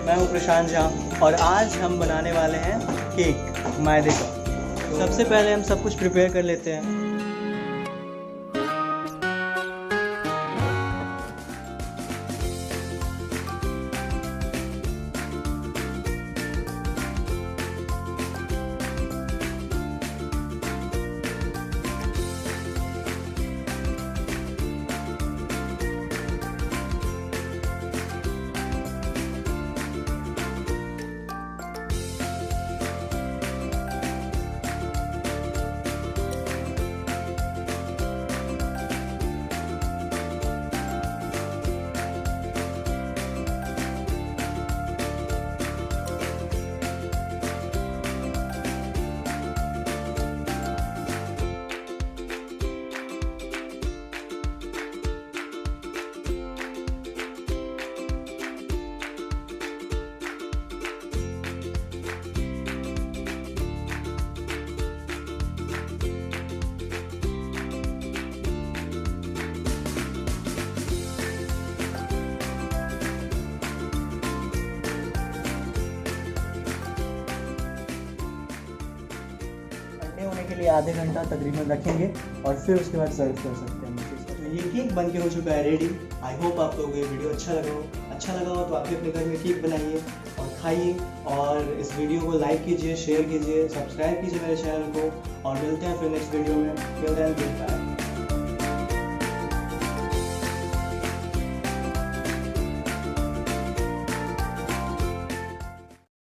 मैं हूँ प्रशांत झा और आज हम बनाने वाले हैं केक मैदे का। सबसे पहले हम सब कुछ प्रिपेयर कर लेते हैं। होने के लिए आधे घंटा तकरीबन रखेंगे और फिर उसके बाद सर्व कर सकते हैं। तो ये केक बन के हो चुका है रेडी। आई होप आप लोगों को ये वीडियो अच्छा लगा हो तो आप भी अपने घर में केक बनाइए और खाइए। और इस वीडियो को लाइक कीजिए, शेयर कीजिए, सब्सक्राइब कीजिए मेरे चैनल को और मिलते हैं फिर नेक्स्ट वीडियो में। Till then good bye.